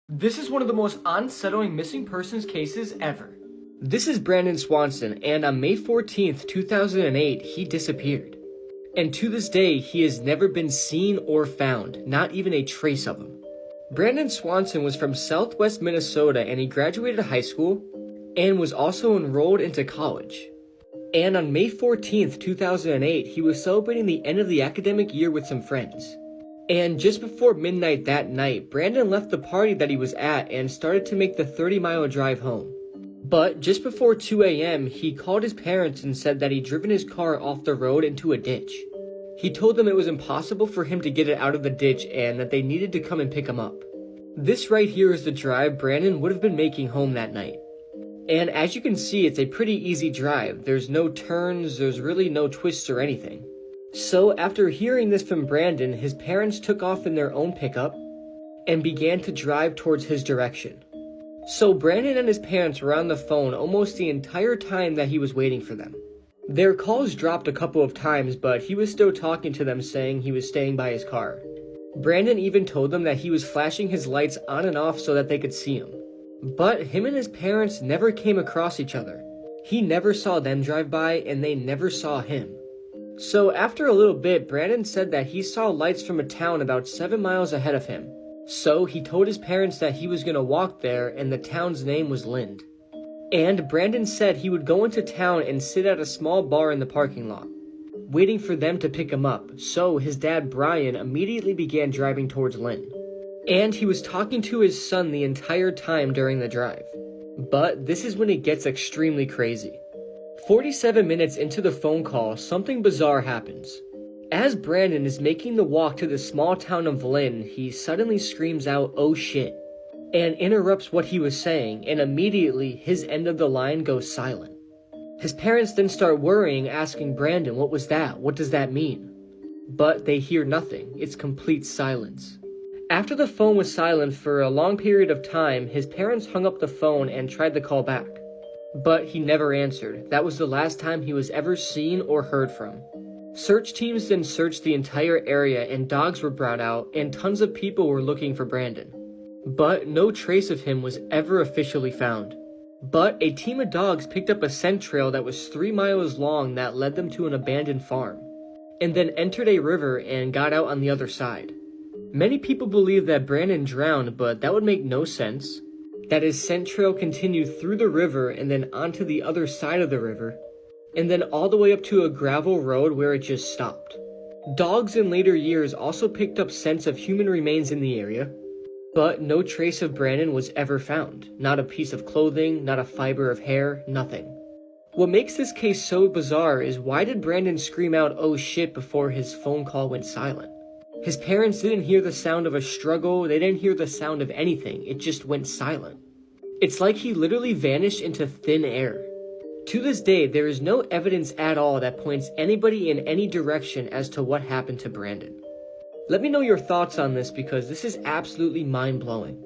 This is one of the most unsettling missing persons cases ever. This is Brandon Swanson, and on May 14th, 2008, he disappeared. And to this day, he has never been seen or found, not even a trace of him. Brandon Swanson was from Southwest Minnesota, and he graduated high school and was also enrolled into college. And on May 14th, 2008, he was celebrating the end of the academic year with some friends. And just before midnight that night, Brandon left the party that he was at and started to make the 30-mile drive home. But just before 2 a.m., he called his parents and said that he'd driven his car off the road into a ditch. He told them it was impossible for him to get it out of the ditch and that they needed to come and pick him up. This right here is the drive Brandon would have been making home that night. And as you can see, it's a pretty easy drive. There's no turns, there's really no twists or anything. So after hearing this from Brandon, his parents took off in their own pickup and began to drive towards his direction. So Brandon and his parents were on the phone almost the entire time that he was waiting for them. Their calls dropped a couple of times, but he was still talking to them, saying he was staying by his car. Brandon even told them that he was flashing his lights on and off so that they could see him. But him and his parents never came across each other. He never saw them drive by, and they never saw him. So after a little bit, Brandon said that he saw lights from a town about 7 miles ahead of him. So he told his parents that he was going to walk there, and the town's name was Lind. And Brandon said he would go into town and sit at a small bar in the parking lot, waiting for them to pick him up. So his dad, Brian, immediately began driving towards Lind. And he was talking to his son the entire time during the drive. But this is when it gets extremely crazy. 47 minutes into the phone call, something bizarre happens. As Brandon is making the walk to the small town of Lind, he suddenly screams out, "Oh shit," and interrupts what he was saying, and immediately his end of the line goes silent. His parents then start worrying, asking Brandon, "What was that? What does that mean?" But they hear nothing. It's complete silence. After the phone was silent for a long period of time, his parents hung up the phone and tried to call back. But he never answered. That was the last time he was ever seen or heard from. Search teams then searched the entire area, and dogs were brought out, and tons of people were looking for Brandon. But no trace of him was ever officially found. But a team of dogs picked up a scent trail that was 3 miles long that led them to an abandoned farm, and then entered a river and got out on the other side. Many people believe that Brandon drowned, but that would make no sense. That his scent trail continued through the river and then onto the other side of the river, and then all the way up to a gravel road where it just stopped. Dogs in later years also picked up scents of human remains in the area, but no trace of Brandon was ever found. Not a piece of clothing, not a fiber of hair, nothing. What makes this case so bizarre is, why did Brandon scream out "oh shit" before his phone call went silent? His parents didn't hear the sound of a struggle, they didn't hear the sound of anything, it just went silent. It's like he literally vanished into thin air. To this day, there is no evidence at all that points anybody in any direction as to what happened to Brandon. Let me know your thoughts on this, because this is absolutely mind-blowing.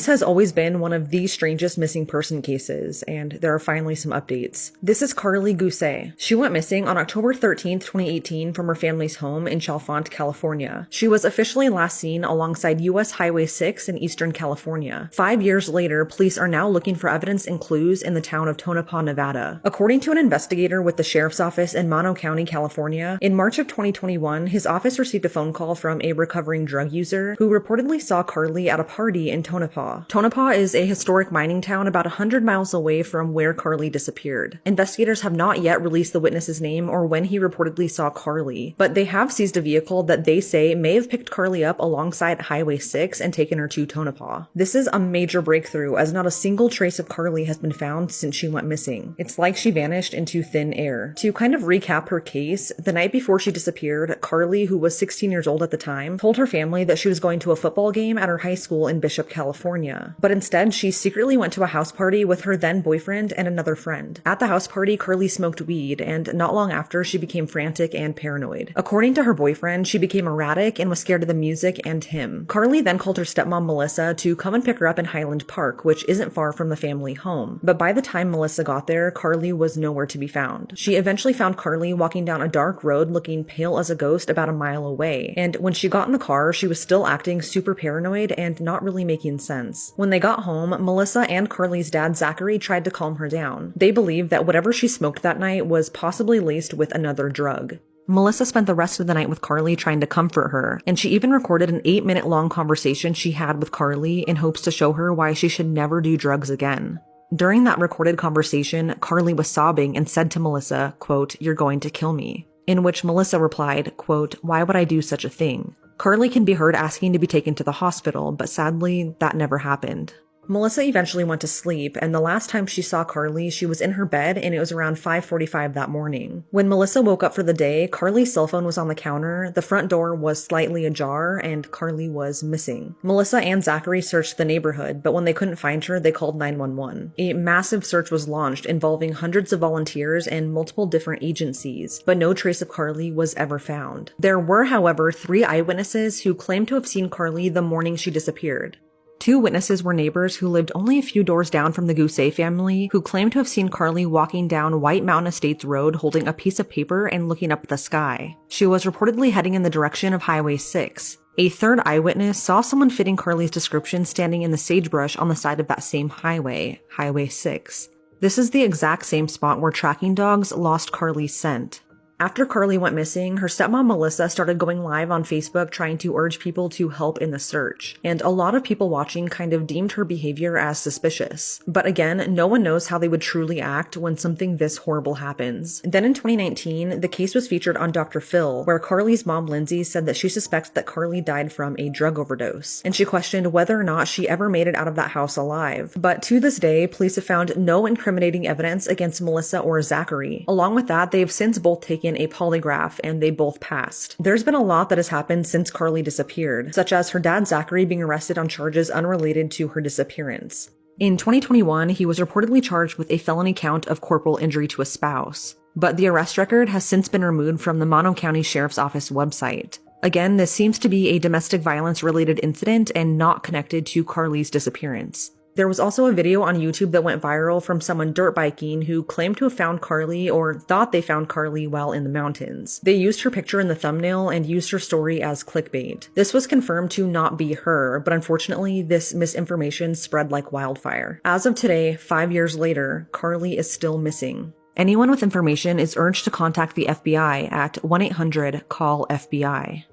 This has always been one of the strangest missing person cases, and there are finally some updates. This is Carly Gousset. She went missing on October 13th, 2018 from her family's home in Chalfont, California. She was officially last seen alongside US Highway 6 in Eastern California. 5 years later, police are now looking for evidence and clues in the town of Tonopah, Nevada. According to an investigator with the sheriff's office in Mono County, California, in March of 2021, his office received a phone call from a recovering drug user who reportedly saw Carly at a party in Tonopah. Tonopah is a historic mining town about 100 miles away from where Carly disappeared. Investigators have not yet released the witness's name or when he reportedly saw Carly, but they have seized a vehicle that they say may have picked Carly up alongside Highway 6 and taken her to Tonopah. This is a major breakthrough, as not a single trace of Carly has been found since she went missing. It's like she vanished into thin air. To kind of recap her case, the night before she disappeared, Carly, who was 16 years old at the time, told her family that she was going to a football game at her high school in Bishop, California. But instead, she secretly went to a house party with her then boyfriend and another friend. At the house party, Carly smoked weed, and not long after, she became frantic and paranoid. According to her boyfriend, she became erratic and was scared of the music and him. Carly then called her stepmom Melissa to come and pick her up in Highland Park, which isn't far from the family home. But by the time Melissa got there, Carly was nowhere to be found. She eventually found Carly walking down a dark road looking pale as a ghost about a mile away, and when she got in the car, she was still acting super paranoid and not really making sense. When they got home, Melissa and Carly's dad Zachary tried to calm her down. They believed that whatever she smoked that night was possibly laced with another drug. Melissa spent the rest of the night with Carly trying to comfort her, and she even recorded an 8-minute long conversation she had with Carly in hopes to show her why she should never do drugs again. During that recorded conversation, Carly was sobbing and said to Melissa, quote, "You're going to kill me." In which Melissa replied, quote, "Why would I do such a thing?" Carly can be heard asking to be taken to the hospital, but sadly, that never happened. Melissa eventually went to sleep, and the last time she saw Carly, she was in her bed, and it was around 5:45 that morning. When Melissa woke up for the day, Carly's cell phone was on the counter, the front door was slightly ajar, and Carly was missing. Melissa and Zachary searched the neighborhood, but when they couldn't find her, they called 911. A massive search was launched involving hundreds of volunteers and multiple different agencies, but no trace of Carly was ever found. There were, however, 3 eyewitnesses who claimed to have seen Carly the morning she disappeared. 2 witnesses were neighbors who lived only a few doors down from the Gousset family, who claimed to have seen Carly walking down White Mountain Estates Road holding a piece of paper and looking up at the sky. She was reportedly heading in the direction of Highway 6. A third eyewitness saw someone fitting Carly's description standing in the sagebrush on the side of that same highway, Highway 6. This is the exact same spot where tracking dogs lost Carly's scent. After Carly went missing, her stepmom Melissa started going live on Facebook trying to urge people to help in the search, and a lot of people watching kind of deemed her behavior as suspicious. But again, no one knows how they would truly act when something this horrible happens. Then in 2019, the case was featured on Dr. Phil, where Carly's mom Lindsay said that she suspects that Carly died from a drug overdose, and she questioned whether or not she ever made it out of that house alive. But to this day, police have found no incriminating evidence against Melissa or Zachary. Along with that, they have since both taken a polygraph and they both passed. There's been a lot that has happened since Carly disappeared, such as her dad Zachary being arrested on charges unrelated to her disappearance. In 2021, he was reportedly charged with a felony count of corporal injury to a spouse, but the arrest record has since been removed from the Mono County Sheriff's Office website. Again, this seems to be a domestic violence related incident and not connected to Carly's disappearance. There was also a video on YouTube that went viral from someone dirt biking who claimed to have found Carly or thought they found Carly while in the mountains. They used her picture in the thumbnail and used her story as clickbait. This was confirmed to not be her, but unfortunately, this misinformation spread like wildfire. As of today, 5 years later, Carly is still missing. Anyone with information is urged to contact the FBI at 1-800-CALL-FBI.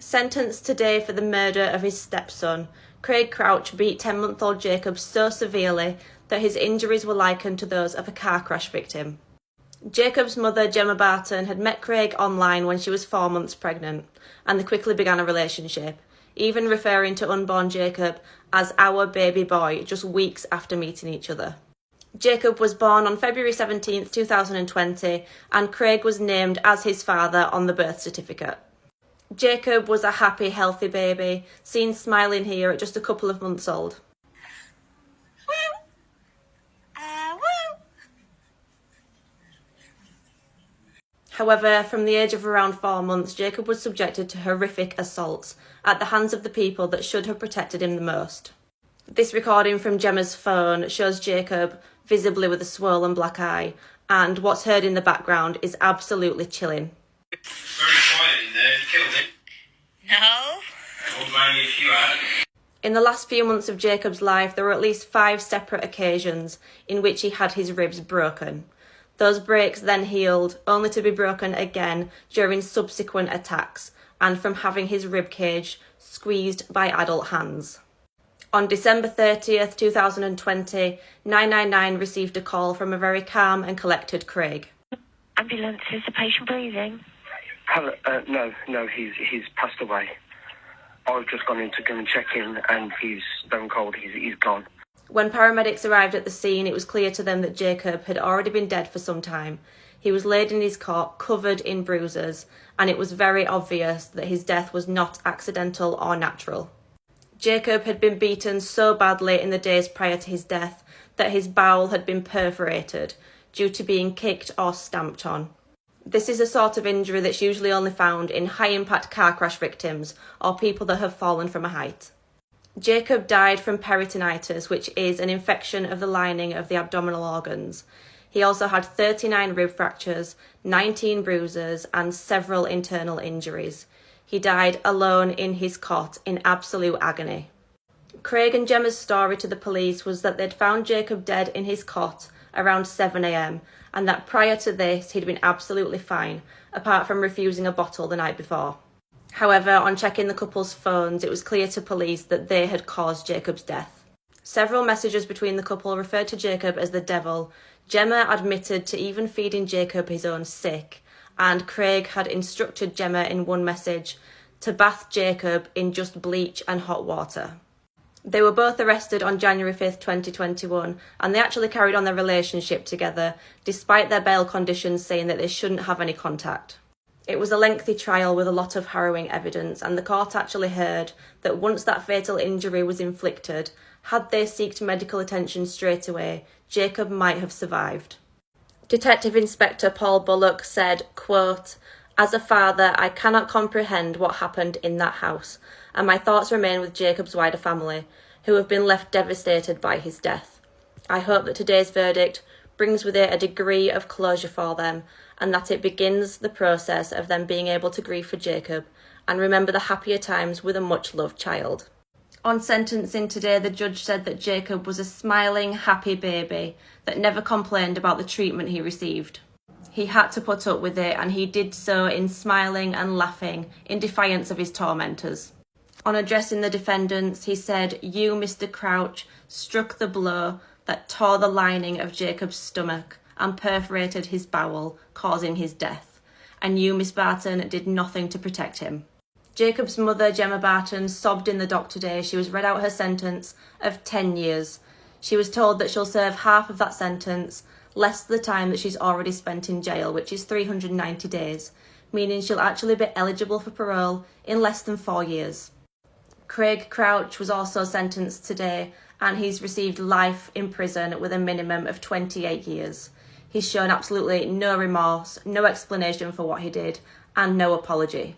Sentenced today for the murder of his stepson, Craig Crouch beat 10-month-old Jacob so severely that his injuries were likened to those of a car crash victim. Jacob's mother, Gemma Barton, had met Craig online when she was 4 months pregnant, and they quickly began a relationship, even referring to unborn Jacob as our baby boy just weeks after meeting each other. Jacob was born on February 17, 2020, and Craig was named as his father on the birth certificate. Jacob was a happy, healthy baby, seen smiling here at just a couple of months old. However, from the age of around 4 months, Jacob was subjected to horrific assaults at the hands of the people that should have protected him the most. This recording from Gemma's phone shows Jacob visibly with a swollen black eye, and what's heard in the background is absolutely chilling. Very quiet in there. Have you killed him? No. Or maybe if you had. In the last few months of Jacob's life, there were at least 5 separate occasions in which he had his ribs broken. Those breaks then healed, only to be broken again during subsequent attacks and from having his ribcage squeezed by adult hands. On December 30th, 2020, 999 received a call from a very calm and collected Craig. Ambulance, is the patient breathing? Hello, no, he's passed away. I've just gone in to go and check in, and he's stone cold. He's gone. When paramedics arrived at the scene, it was clear to them that Jacob had already been dead for some time. He was laid in his cot, covered in bruises, and it was very obvious that his death was not accidental or natural. Jacob had been beaten so badly in the days prior to his death that his bowel had been perforated due to being kicked or stamped on. This is a sort of injury that's usually only found in high-impact car crash victims or people that have fallen from a height. Jacob died from peritonitis, which is an infection of the lining of the abdominal organs. He also had 39 rib fractures, 19 bruises, and several internal injuries. He died alone in his cot in absolute agony. Craig and Gemma's story to the police was that they'd found Jacob dead in his cot around 7 a.m, and that prior to this he'd been absolutely fine, apart from refusing a bottle the night before. However, on checking the couple's phones, it was clear to police that they had caused Jacob's death. Several messages between the couple referred to Jacob as the devil. Gemma admitted to even feeding Jacob his own sick, and Craig had instructed Gemma in one message to bath Jacob in just bleach and hot water. They were both arrested on January 5th, 2021, and they actually carried on their relationship together, despite their bail conditions saying that they shouldn't have any contact. It was a lengthy trial with a lot of harrowing evidence, and the court actually heard that once that fatal injury was inflicted, had they sought medical attention straight away, Jacob might have survived. Detective Inspector Paul Bullock said, quote, "As a father, I cannot comprehend what happened in that house, and my thoughts remain with Jacob's wider family, who have been left devastated by his death. I hope that today's verdict brings with it a degree of closure for them, and that it begins the process of them being able to grieve for Jacob and remember the happier times with a much-loved child." On sentencing today, the judge said that Jacob was a smiling, happy baby that never complained about the treatment he received. He had to put up with it, and he did so in smiling and laughing in defiance of his tormentors. On addressing the defendants, he said, "You, Mr. Crouch, struck the blow that tore the lining of Jacob's stomach and perforated his bowel, causing his death. And you, Miss Barton, did nothing to protect him." Jacob's mother, Gemma Barton, sobbed in the dock today. She was read out her sentence of 10 years. She was told that she'll serve half of that sentence, less the time that she's already spent in jail, which is 390 days, meaning she'll actually be eligible for parole in less than 4 years. Craig Crouch was also sentenced today, and he's received life in prison with a minimum of 28 years. He's shown absolutely no remorse, no explanation for what he did, and no apology.